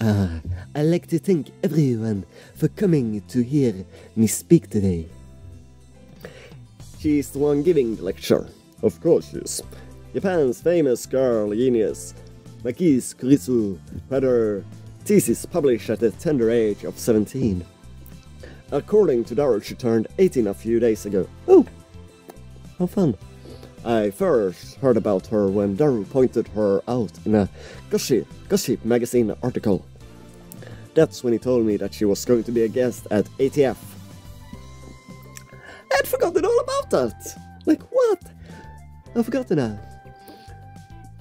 I'd like to thank everyone for coming to hear me speak today. She's the one giving the lecture. Of course she is. Japan's famous girl genius, Makis Kurisu, had her thesis published at the tender age of 17. According to Daru, she turned 18 a few days ago. Oh, how fun. I first heard about her when Daru pointed her out in a Gossip magazine article. That's when he told me that she was going to be a guest at ATF. I'd forgotten all about that! Like what? I've forgotten now.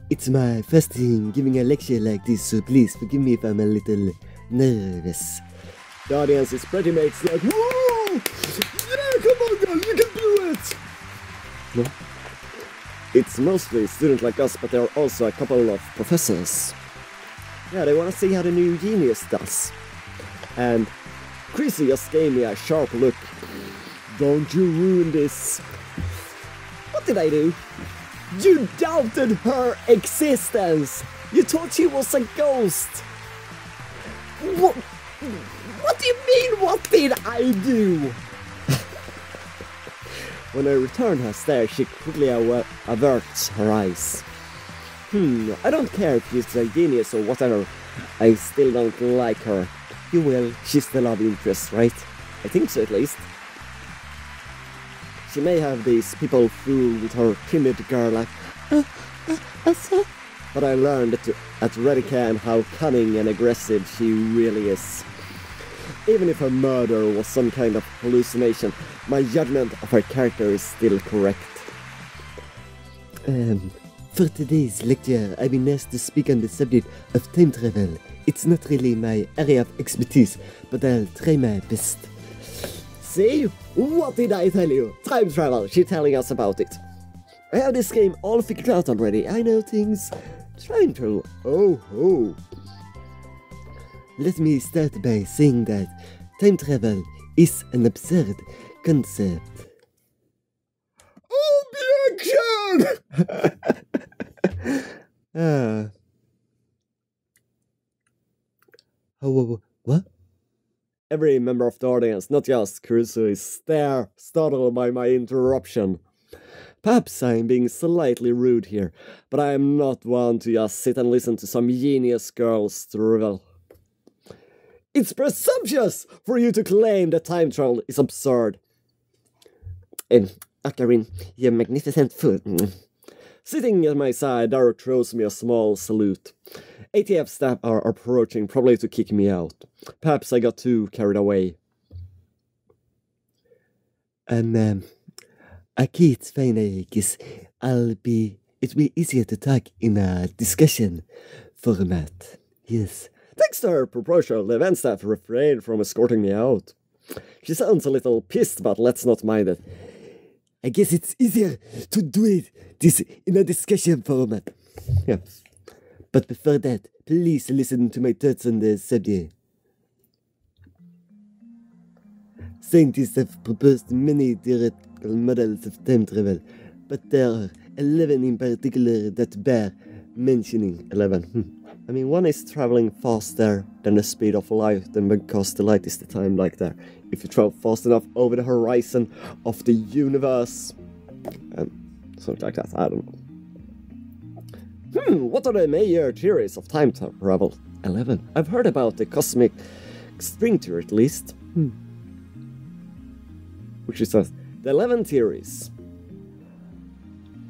It's my first time giving a lecture like this, so please forgive me if I'm a little nervous. The audience is pretty mates like, whoa! Yeah, come on girl, you can do it! No? It's mostly students like us, but there are also a couple of professors. Yeah, they want to see how the new genius does. And Chrissy just gave me a sharp look. Don't you ruin this. What did I do? You doubted her existence! You thought she was a ghost! What do you mean, what did I do? When I return her stare, she quickly averts her eyes. I don't care if she's a genius or whatever. I still don't like her. You will. She's the love interest, right? I think so, at least. She may have these people fooled with her timid girl like, but I learned at Redican how cunning and aggressive she really is. Even if her murder was some kind of hallucination, my judgment of her character is still correct. For today's lecture, I've been asked to speak on the subject of time travel. It's not really my area of expertise, but I'll try my best. See? What did I tell you? Time travel, she's telling us about it. I have this game all figured out already. I know things. Trying to. Oh. Let me start by saying that time travel is an absurd concept. Objection! What? Every member of the audience, not just Kurusu, is startled by my interruption. Perhaps I'm being slightly rude here, but I am not one to just sit and listen to some genius girl's drivel. It's presumptuous for you to claim that time travel is absurd. Ocarina, your magnificent food. Sitting at my side, Daru throws me a small salute. ATF staff are approaching, probably to kick me out. Perhaps I got too carried away. Okay, it's fine, I guess. It'll be easier to talk in a discussion format. Yes. Thanks to her proposal, the event staff refrained from escorting me out. She sounds a little pissed, but let's not mind it. I guess it's easier to do this in a discussion format. Yeah. But before that, please listen to my thoughts on the subject. Scientists have proposed many theoretical models of time travel, but there are 11 in particular that bear mentioning. 11. I mean, one is traveling faster than the speed of light, and because the light is the time like that. If you travel fast enough over the horizon of the universe, something like that, I don't know. What are the major theories of time travel? 11. I've heard about the cosmic string theory at least. Which is the 11 theories.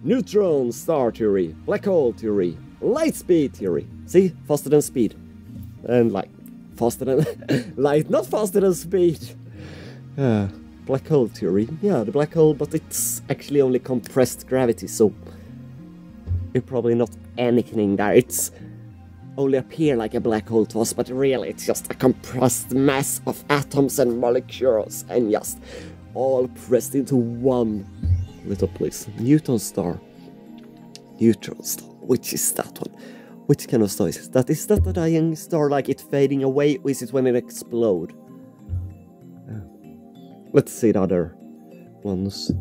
Neutron star theory, black hole theory, light speed theory. See? Faster than speed. And light. Faster than light, not faster than speed. Black hole theory. Yeah, the black hole, but it's actually only compressed gravity, so you're probably not anything there. It's only appear like a black hole to us, but really it's just a compressed mass of atoms and molecules and just all pressed into one little place. Neutron star. Neutron star. Which is that one? Which kind of star is that? Is that a dying star, like it fading away, or is it when it explodes? Let's see the other ones.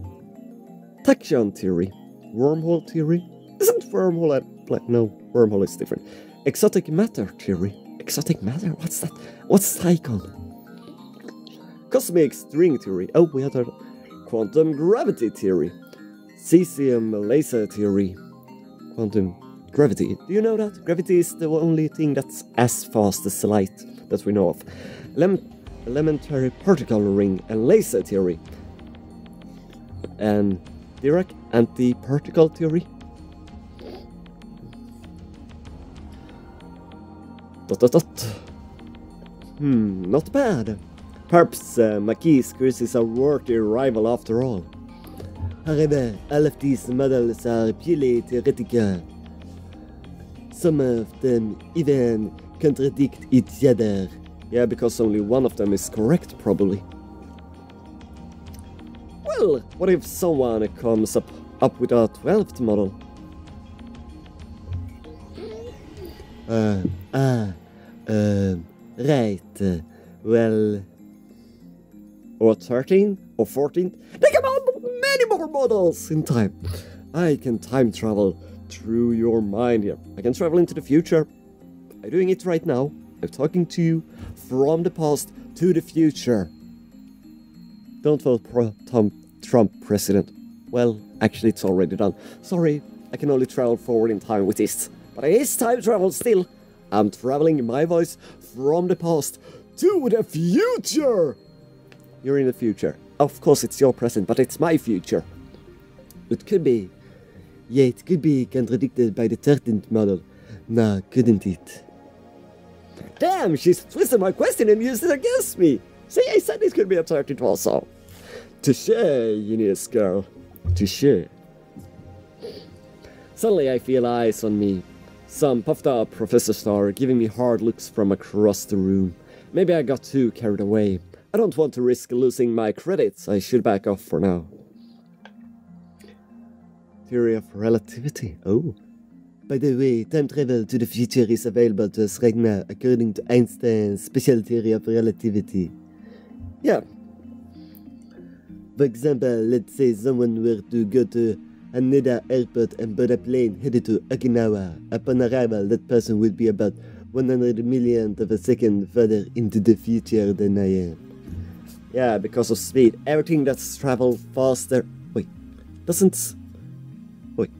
Tachyon theory. Wormhole theory. Isn't wormhole a black? No, wormhole is different. Exotic matter theory. Exotic matter? What's that? What's Tycon? Cosmic string theory. Oh, we had a quantum gravity theory. Cesium laser theory. Quantum gravity. Do you know that? Gravity is the only thing that's as fast as light that we know of. Elementary particle ring and laser theory. And Dirac anti-particle theory. Not bad. Perhaps Mackey's curses are worth the rival after all. However, all of these models are purely theoretical. Some of them even contradict each other. Yeah, because only one of them is correct, probably. Well, what if someone comes up with a 12th model? Right. Well... Or 13? Or 14? Think about many more models in time. I can time travel through your mind here. I can travel into the future. I'm doing it right now. I'm talking to you from the past to the future. Don't vote Trump president. Well, actually it's already done. Sorry, I can only travel forward in time with this. But it is time travel still. I'm traveling in my voice from the past to the future. You're in the future. Of course it's your present, but it's my future. It could be. Yeah, it could be contradicted by the 13th model. Nah, couldn't it? Damn, she's twisted my question and used it against me. See, I said it could be a 13th also. Touché, Eunice girl. Touché. Suddenly I feel eyes on me. Some puffed up Professor Star giving me hard looks from across the room. Maybe I got too carried away. I don't want to risk losing my credits. I should back off for now. Theory of relativity. Oh. By the way, time travel to the future is available to us right now according to Einstein's special theory of relativity. Yeah. For example, let's say someone were to go to another airport and board a plane headed to Okinawa. Upon arrival, that person would be about 100 millionth of a second further into the future than I am. Yeah, because of speed. Everything that's traveled faster... Wait. Doesn't... Wait.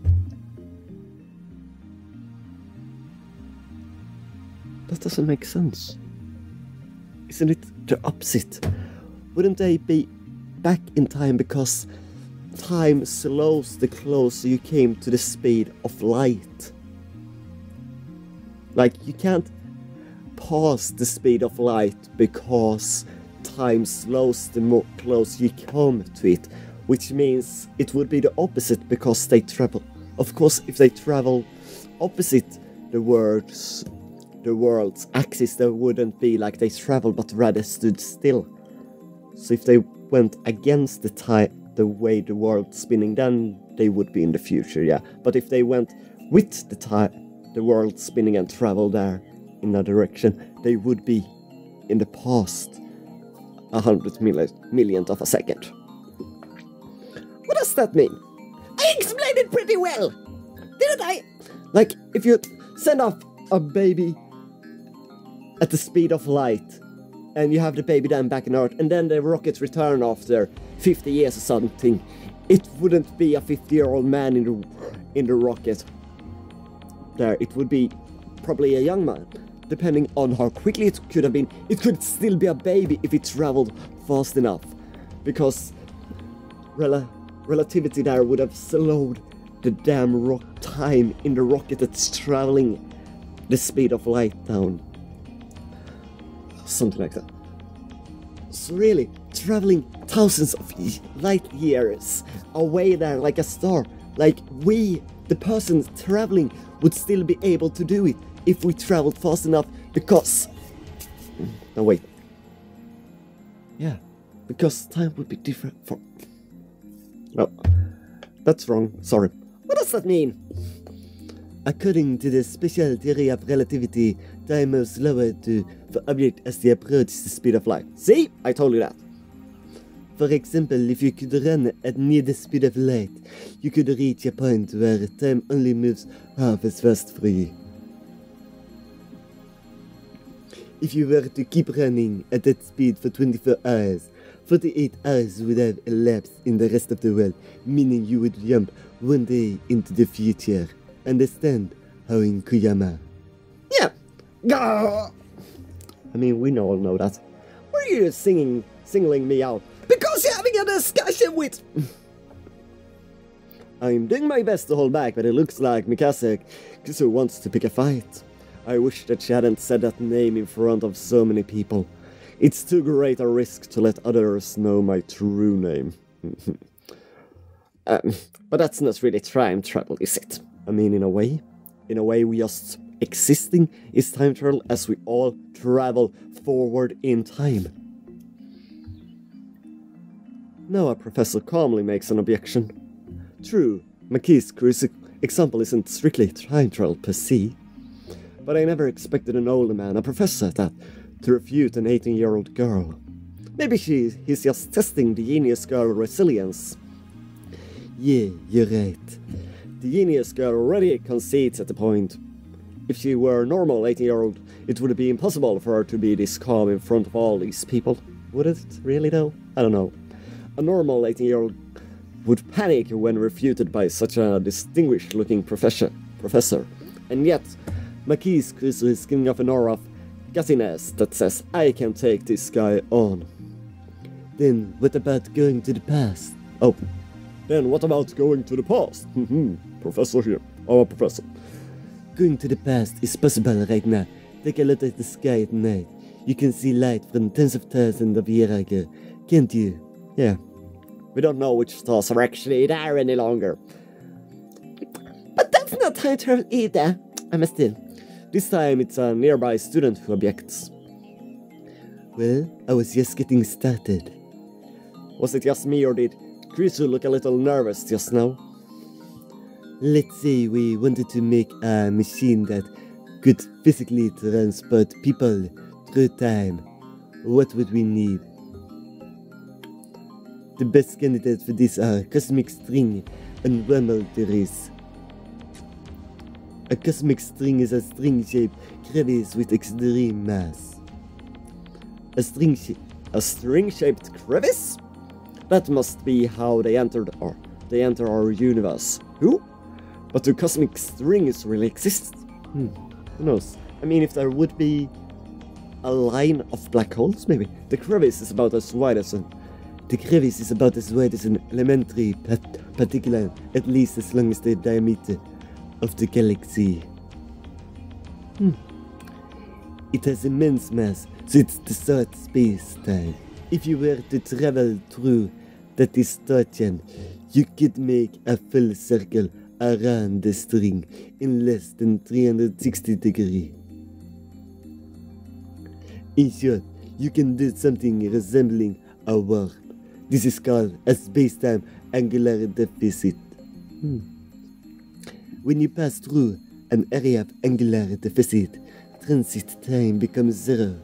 That doesn't make sense. Isn't it the opposite? Wouldn't they be back in time because time slows the closer you came to the speed of light? Like, you can't pause the speed of light because time slows the more close you come to it, which means it would be the opposite because they travel. Of course, if they travel opposite the world's axis, there wouldn't be like they traveled but rather stood still. So if they went against the way the world's spinning, then they would be in the future, yeah. But if they went with the world spinning and traveled there in a direction, they would be in the past 100 millionth of a second. What does that mean? I explained it pretty well, didn't I? Like, if you send off a baby at the speed of light, and you have the baby then back in Earth, and then the rockets return after 50 years or something, it wouldn't be a 50-year-old man in the rocket there. It would be probably a young man. Depending on how quickly it could have been, it could still be a baby if it traveled fast enough. Because relativity there would have slowed the damn time in the rocket that's traveling the speed of light down. Something like that. So really, traveling thousands of light years away there like a star, like we, the person traveling, would still be able to do it if we traveled fast enough, because... No, wait. Yeah, because time would be different for... No, that's wrong, sorry. What does that mean? According to the special theory of relativity, time moves slower for objects as they approach the speed of light. See? I told you that. For example, if you could run at near the speed of light, you could reach a point where time only moves half as fast for you. If you were to keep running at that speed for 24 hours, 48 hours would have elapsed in the rest of the world, meaning you would jump one day into the future. Understand, Howin Kuyama? Yeah. Gah! I mean, we all know that. Why are you singling me out? Because you're having a discussion with... I'm doing my best to hold back, but it looks like Mikasa Kusu wants to pick a fight. I wish that she hadn't said that name in front of so many people. It's too great a risk to let others know my true name. But that's not really time travel, is it? I mean, in a way we just existing is time travel as we all travel forward in time. Now a professor calmly makes an objection. True, Maki's example isn't strictly time travel per se, but I never expected an older man, a professor at that, to refute an 18-year-old girl. Maybe he's just testing the genius girl resilience. Yeah, you're right. The genius girl already concedes at the point. If she were a normal 18-year-old, it would be impossible for her to be this calm in front of all these people. Would it really though? I don't know. A normal 18-year-old would panic when refuted by such a distinguished-looking professor. And yet, Maki's Kusu is giving off an aura of guttiness that says, I can take this guy on. Then what about going to the past? Oh, then what about going to the past? Professor here. I'm a professor. Going to the past is possible right now. Take a look at the sky at night. You can see light from tens of thousands of years ago, can't you? Yeah. We don't know which stars are actually there any longer. But that's not time travel either. I'm still. This time it's a nearby student who objects. Well, I was just getting started. Was it just me or did Krisu look a little nervous just now? Let's say we wanted to make a machine that could physically transport people through time. What would we need? The best candidates for this are cosmic string and wormhole theories. A cosmic string is a string-shaped crevice with extreme mass. A string-shaped crevice? That must be how they enter our universe. Who? But do cosmic strings really exist? Who knows? I mean, if there would be a line of black holes, maybe. The crevice is about as wide as an elementary particle, at least as long as the diameter of the galaxy. It has immense mass, so it's distort space-time. If you were to travel through that distortion, you could make a full circle around the string in less than 360 degrees. In short, you can do something resembling a warp. This is called a space-time angular deficit. When you pass through an area of angular deficit, transit time becomes zero.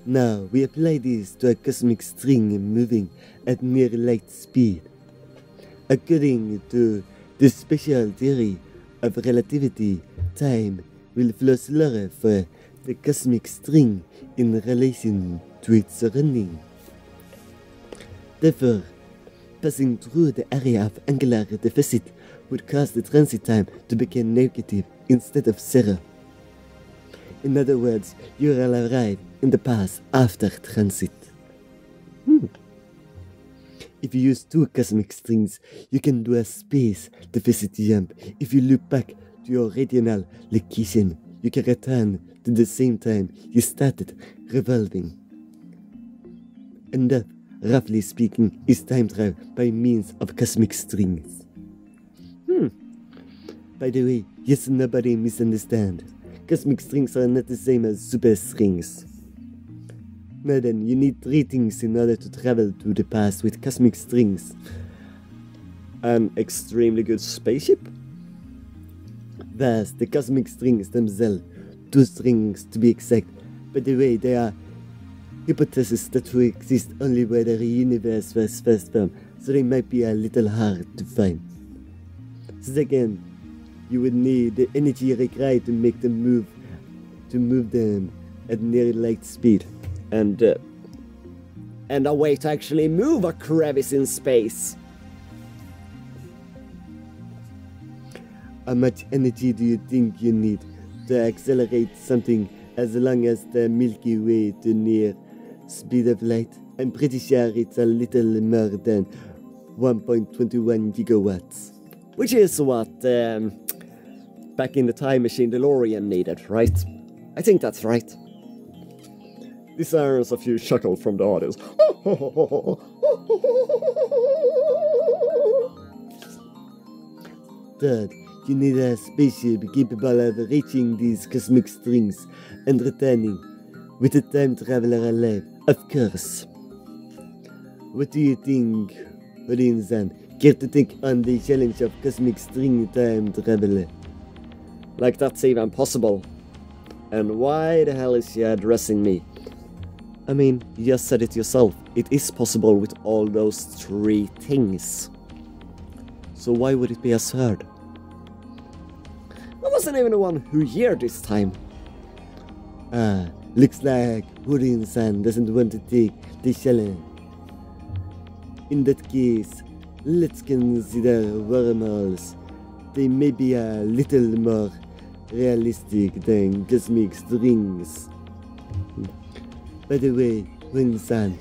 Now we apply this to a cosmic string moving at near light speed. According to the special theory of relativity, time will flow slower for the cosmic string in relation to its surrounding. Therefore, passing through the area of angular deficit would cause the transit time to become negative instead of zero. In other words, you will arrive in the past after transit. If you use two cosmic strings, you can do a space deficit jump. If you loop back to your original location, you can return to the same time you started revolving. And that, roughly speaking, is time travel by means of cosmic strings. By the way, yes, nobody misunderstand. Cosmic strings are not the same as super strings. Now then, you need three things in order to travel to the past with cosmic strings. An extremely good spaceship? Thus, the cosmic strings themselves, 2 strings to be exact. By the way, they are hypotheses that will exist only where the universe was first formed, so they might be a little hard to find. Second, you would need the energy required to make them move, at near light speed. And a way to actually move a crevice in space. How much energy do you think you need to accelerate something as long as the Milky Way to near speed of light? I'm pretty sure it's a little more than 1.21 gigawatts. Which is what back in the time machine DeLorean needed, right? I think that's right. This earns a few chuckles from the audience. Third, you need a spaceship capable of reaching these cosmic strings and returning with a time traveler alive, of course. What do you think, Odin-san? Care to take on the challenge of cosmic string time traveler? Like that's even possible. And why the hell is she addressing me? I mean, you just said it yourself. It is possible with all those three things. So why would it be absurd? I wasn't even the one who heard this time. Ah, looks like Odin-san doesn't want to take the challenge. In that case, let's consider wormholes. They may be a little more realistic than cosmic strings. By the way, Odin-san,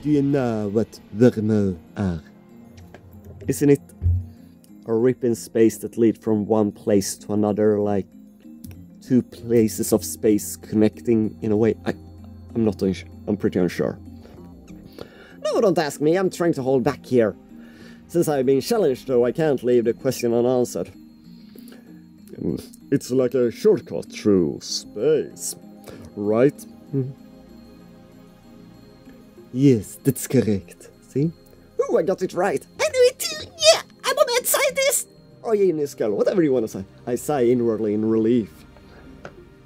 do you know what wormholes are? Isn't it a rip in space that lead from one place to another, like two places of space connecting in a way? I'm not unsure. I'm pretty unsure. No, don't ask me. I'm trying to hold back here. Since I've been challenged, though, I can't leave the question unanswered. It's like a shortcut through space, right? Yes, that's correct. See? Ooh, I got it right. I knew it too. Yeah, I'm a mad scientist. Or Skull, whatever you want to say. I sigh inwardly in relief.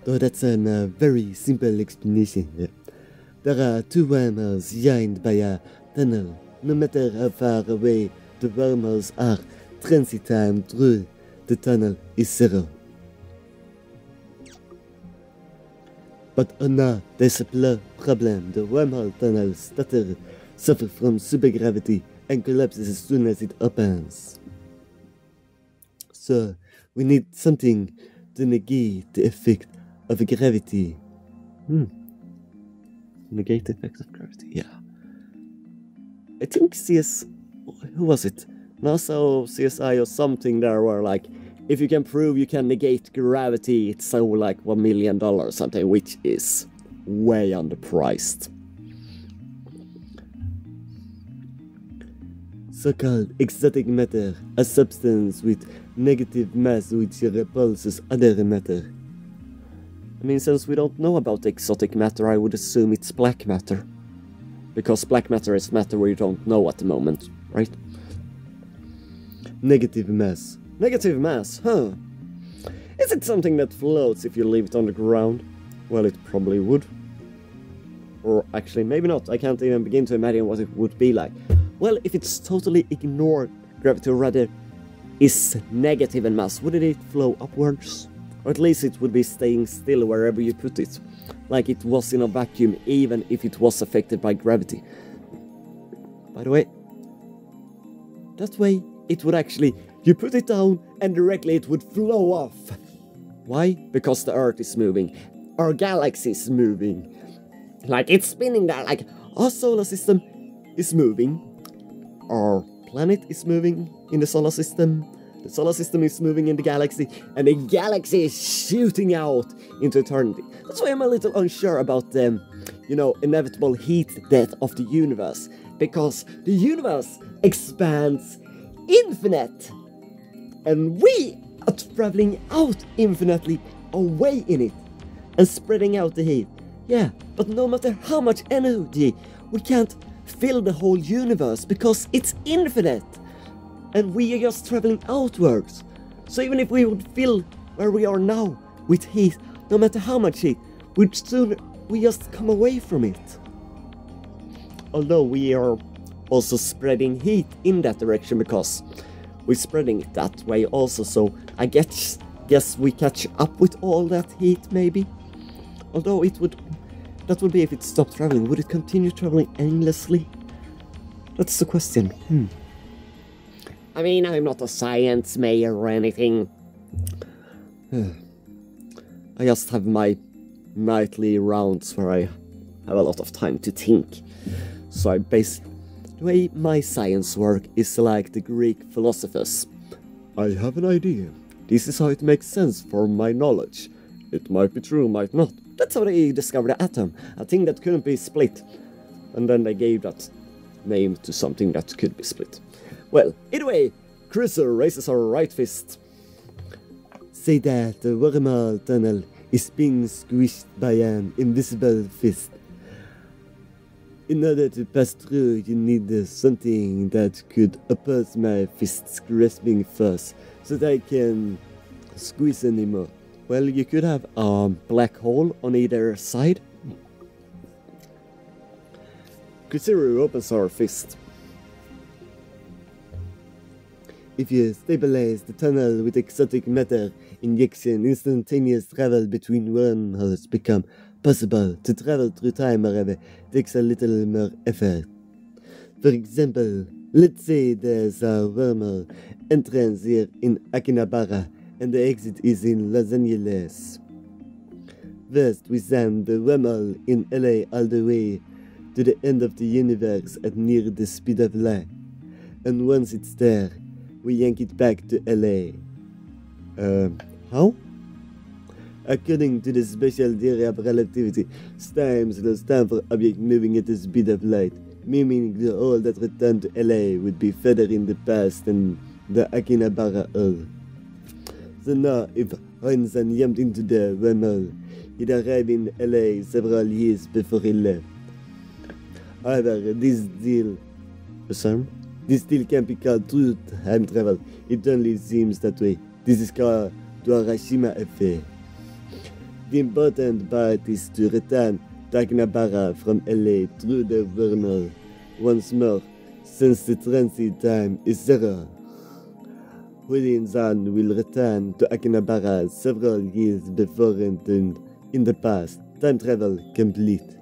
Oh, that's a very simple explanation. Yeah. There are two wormholes joined by a tunnel. No matter how far away the wormholes are, transit time through the tunnel is 0. But oh no, there's a problem. The wormhole tunnel suffers from supergravity and collapses as soon as it opens. So, we need something to negate the effect of gravity. Negate the effects of gravity, yeah. I think who was it? NASA or CSI or something there were like, if you can prove you can negate gravity, it's so like $1 million or something, which is way underpriced. So-called exotic matter, a substance with negative mass which repulses other matter. I mean, since we don't know about exotic matter, I would assume it's black matter. Because black matter is matter we don't know at the moment, right? Negative mass. Negative mass, huh? Is it something that floats if you leave it on the ground? Well, it probably would. Or actually, maybe not. I can't even begin to imagine what it would be like. Well, if it's totally ignored gravity, or rather is negative in mass, wouldn't it flow upwards? Or at least it would be staying still wherever you put it. Like it was in a vacuum, even if it was affected by gravity. By the way, that way it would actually, you put it down and directly it would flow off. Why? Because the Earth is moving. Our galaxy is moving. Like it's spinning there, like our solar system is moving. Our planet is moving in the solar system. The solar system is moving in the galaxy, and the galaxy is shooting out into eternity. That's why I'm a little unsure about the, inevitable heat death of the universe. Because the universe expands infinite. And we are traveling out infinitely away in it. And spreading out the heat. Yeah, but no matter how much energy, we can't fill the whole universe because it's infinite. And we are just traveling outwards. So even if we would fill where we are now with heat, no matter how much heat, we just come away from it. Although we are also spreading heat in that direction because we're spreading it that way also, so I guess we catch up with all that heat, maybe? Although that would be if it stopped traveling. Would it continue traveling endlessly? That's the question. I mean, I'm not a science mayor or anything. I just have my nightly rounds where I have a lot of time to think. So the way my science work is like the Greek philosophers. I have an idea. This is how it makes sense for my knowledge. It might be true, might not. That's how they discovered the atom, a thing that couldn't be split. And then they gave that name to something that could be split. Well, anyway, Cruiser raises her right fist. Say that the wormhole tunnel is being squished by an invisible fist. In order to pass through, you need something that could oppose my fist's grasping force, so that I can squeeze anymore. Well, you could have a black hole on either side. Kutsuru opens her fist. If you stabilize the tunnel with exotic matter injection, instantaneous travel between wormholes become possible. To travel through time, however, takes a little more effort. For example, let's say there's a wormhole entrance here in Akihabara, and the exit is in Los Angeles. First, we send the wormhole in LA all the way to the end of the universe at near the speed of light. And once it's there, we yank it back to LA. How? According to the special theory of relativity, time slows down for objects moving at the speed of light, meaning the hole that returned to LA would be further in the past than the Akihabara hole. So now, if Heinzen jumped into the wormhole, he'd arrive in LA several years before he left. However, this deal can't be called true time travel. It only seems that way. This is called the Hiroshima effect. The important part is to return to Akihabara from LA through the wormhole. Once more, since the transit time is zero, Huiyin-san will return to Akihabara several years before and in the past. Time travel complete.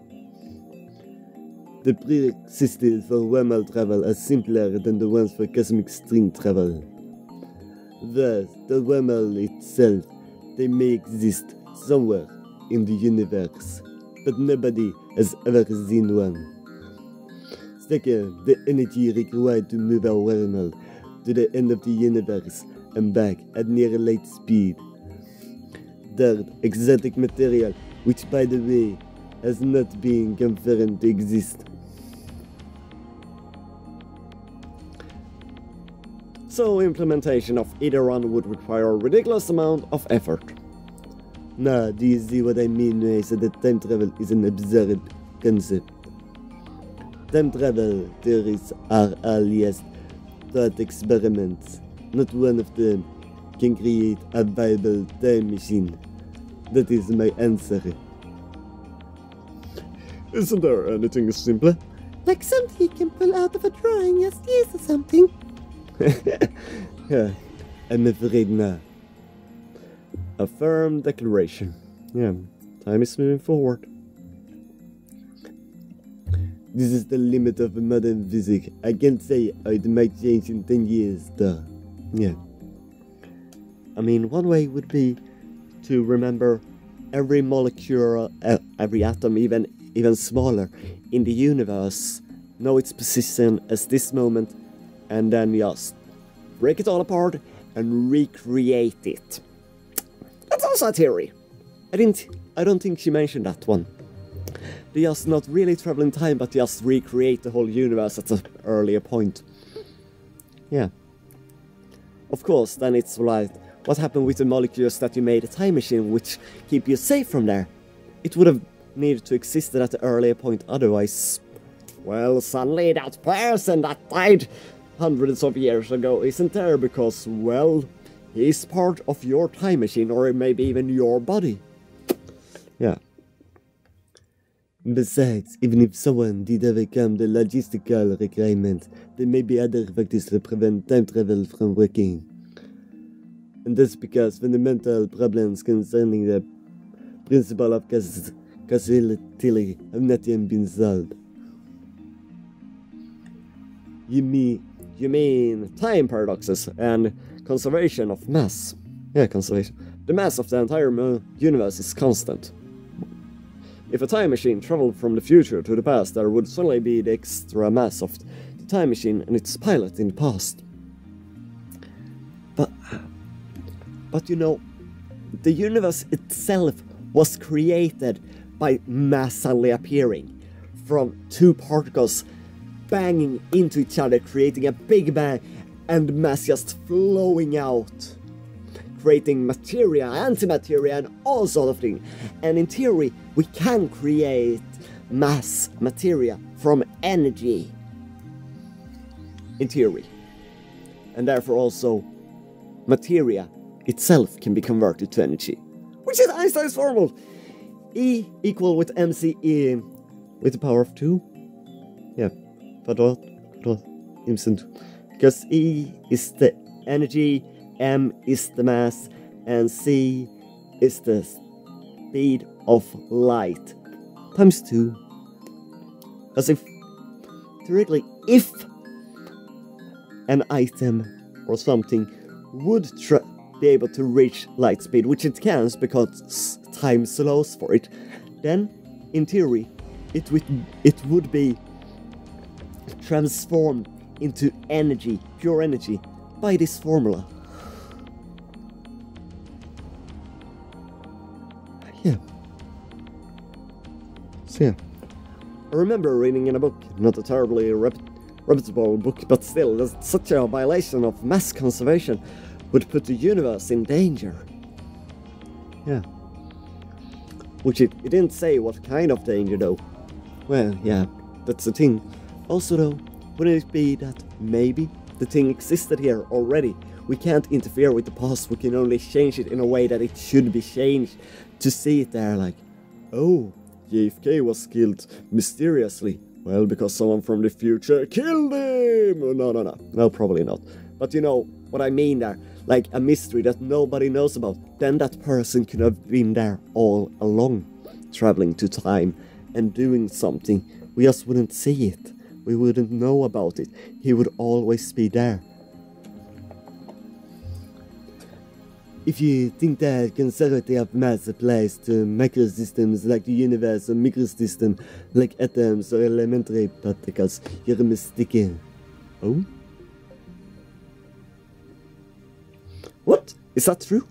The prerequisites for wormhole travel are simpler than the ones for cosmic string travel. Thus, the wormhole itself, they may exist somewhere in the universe, but nobody has ever seen one. Second, the energy required to move a wormhole to the end of the universe and back at near light speed. Third, exotic material, which by the way, has not been confirmed to exist. So implementation of either one would require a ridiculous amount of effort. Now, do you see what I mean when I said that time travel is an absurd concept? Time travel theories are all just thought experiments. Not one of them can create a viable time machine. That is my answer. Isn't there anything simpler? Like something you can pull out of a drawing just use or something. I'm afraid not. A firm declaration. Yeah, time is moving forward. This is the limit of modern physics. I can't say how it might change in 10 years, though. Yeah. I mean, one way would be to remember every molecule, every atom, even smaller, in the universe, know its position as this moment, and then just break it all apart and recreate it. That's also a theory. I don't think she mentioned that one. They just not really travel in time, but just recreate the whole universe at an earlier point. Yeah. Of course, then it's like, what happened with the molecules that you made a time machine which keep you safe from there? It would have needed to exist at an earlier point, otherwise... Well, suddenly that person that died hundreds of years ago isn't there because, well, he's part of your time machine, or maybe even your body. Yeah. Besides, even if someone did overcome the logistical requirement, there may be other factors that prevent time travel from working. And that's because fundamental problems concerning the principle of causality have not yet been solved. You mean time paradoxes and conservation of mass? Yeah, conservation. The mass of the entire universe is constant. If a time machine traveled from the future to the past, there would suddenly be the extra mass of the time machine and its pilot in the past. But you know, the universe itself was created by mass suddenly appearing from two particles banging into each other, creating a big bang, and mass just flowing out, creating materia, antimateria, and all sort of things. And in theory, we can create mass materia from energy. In theory. And therefore also, materia itself can be converted to energy. Which is Einstein's formula. E equal with mc with the power of 2. Yeah. But instant. Because E is the energy, M is the mass, and C is the speed of light times 2. As if theoretically, if an item or something would be able to reach light speed, which it can because time slows for it, then in theory it would be transformed into energy, pure energy, by this formula. Yeah. So yeah. I remember reading in a book, not a terribly reputable book, but still, there's such a violation of mass conservation would put the universe in danger. Yeah. Which it didn't say what kind of danger though. Well, yeah, that's the thing. Also though, wouldn't it be that maybe the thing existed here already? We can't interfere with the past, we can only change it in a way that it should be changed to see it there like, oh, JFK was killed mysteriously. Well, because someone from the future killed him! No, probably not. But you know what I mean there, like a mystery that nobody knows about. Then that person could have been there all along, traveling to time and doing something. We just wouldn't see it. We wouldn't know about it. He would always be there. If you think that conservation of mass applies to macrosystems like the universe or microsystem like atoms or elementary particles, you're mistaken. Oh? What? Is that true?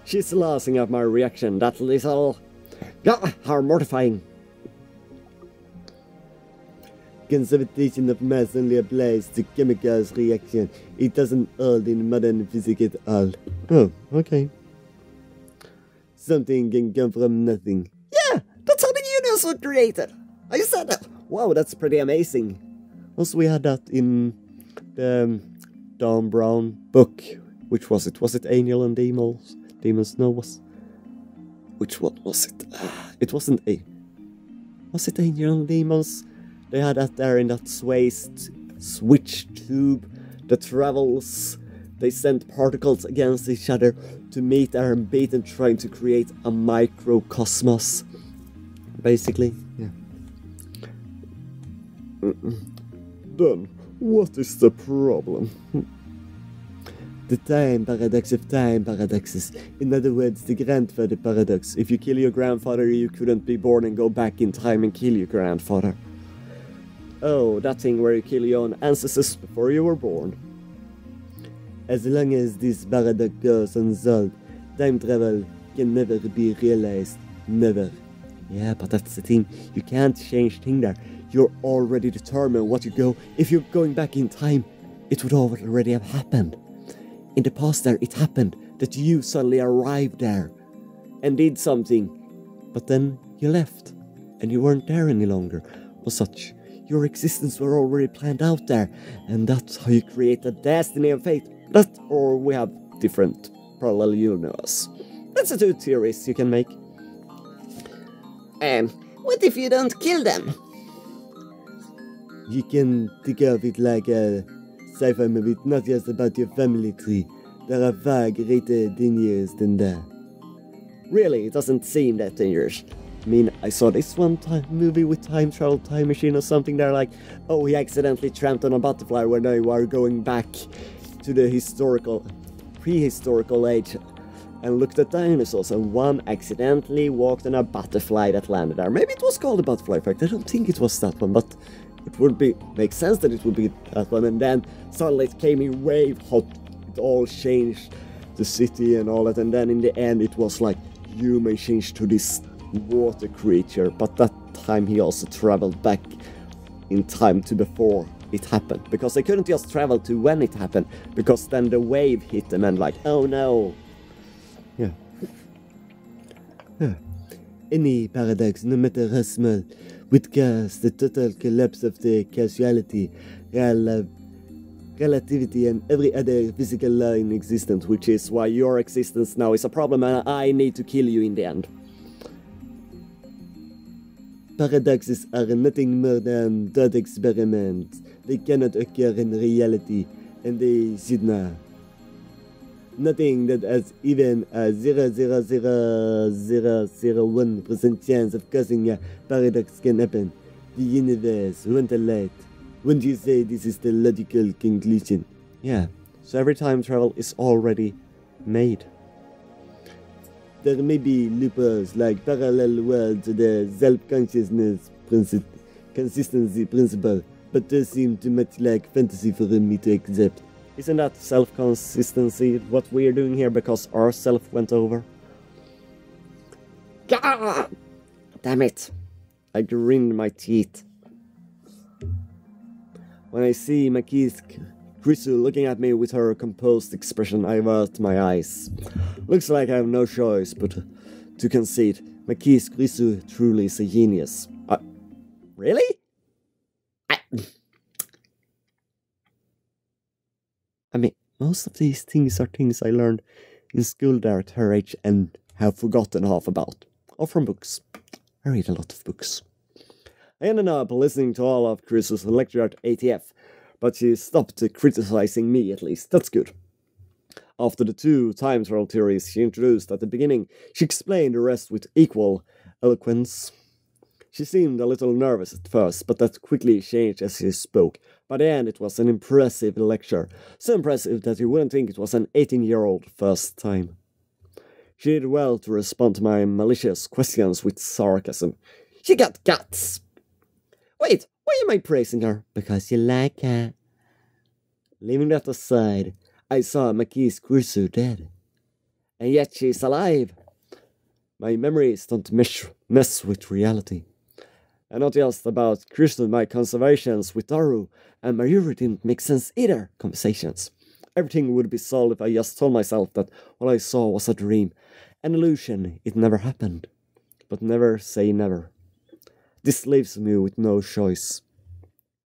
She's laughing at my reaction, that little... Yeah, how mortifying. Conservation of mass only applies to chemicals reaction. It doesn't hold in modern physics at all. Oh, okay. Something can come from nothing. Yeah, that's how the universe was created. I said that. Wow, that's pretty amazing. Also, we had that in the Dan Brown book. Which was it? Was it Angel and Demons? Demons? No, Which one was it? It wasn't a... Was it Angel and Demons? They had that there in that switch tube that travels. They sent particles against each other to meet and beat and trying to create a microcosmos. Basically, yeah. Then, what is the problem? The time paradox of time paradoxes. In other words, the grandfather paradox. If you kill your grandfather, you couldn't be born and go back in time and kill your grandfather. Oh, that thing where you kill your own ancestors before you were born. As long as this paradox goes unsolved, time travel can never be realized. Never. Yeah, but that's the thing. You can't change things there. You're already determined what you go. If you're going back in time, it would already have happened. In the past there, it happened that you suddenly arrived there and did something. But then you left and you weren't there any longer or such. Your existence were already planned out there, and that's how you create a destiny of fate. That, or we have different parallel universe. That's the two theories you can make. What if you don't kill them? You can think of it like a sci-fi movie, not just about your family tree. There are far greater dangers than that. Really, it doesn't seem that dangerous. I mean, I saw this one movie with time travel, time machine or something. They're like, oh, he accidentally tramped on a butterfly when they were going back to the prehistorical age and looked at dinosaurs, and one accidentally walked on a butterfly that landed there. Maybe it was called a butterfly effect. I don't think it was that one, but it would make sense that it would be that one. And then suddenly it came in wave hot. It all changed the city and all that, and then in the end it was like human changed to this water creature, but that time he also traveled back in time to before it happened, because they couldn't just travel to when it happened, because then the wave hit them and like, oh no. Yeah. Any paradox, no matter how small, would cause the total collapse of the causality, relativity, and every other physical law in existence, which is why your existence now is a problem and I need to kill you in the end. Paradoxes are nothing more than thought experiments. They cannot occur in reality, and they should not. Nothing that has even a 0.00001% chance of causing a paradox can happen. The universe won't allow it. Wouldn't you say this is the logical conclusion? Yeah, so every time travel is already made. There may be loopholes like parallel worlds or the self-consciousness consistency principle, but those seem too much like fantasy for me to accept. Isn't that self-consistency what we're doing here because our self went over? Gah! Damn it! I grinned my teeth. When I see Maki's Grisu looking at me with her composed expression, I avert my eyes. Looks like I have no choice but to concede. Maki's Grisu truly is a genius. Really? I mean, most of these things are things I learned in school there at her age and have forgotten half about. Or from books. I read a lot of books. I ended up listening to all of Chris's lecture at ATF, but she stopped criticizing me at least. That's good. After the two time travel theories she introduced at the beginning, she explained the rest with equal eloquence. She seemed a little nervous at first, but that quickly changed as she spoke. By the end, it was an impressive lecture. So impressive that you wouldn't think it was an 18-year-old first time. She did well to respond to my malicious questions with sarcasm. She got guts! Wait, why am I praising her? Because you like her. Leaving that aside, I saw Maki's Grisu dead. And yet she's alive. My memories don't mess with reality. And not just about Grisu, my conversations with Daru and Mayuri didn't make sense either. Conversations. Everything would be solved if I just told myself that what I saw was a dream. An illusion, it never happened. But never say never. This leaves me with no choice.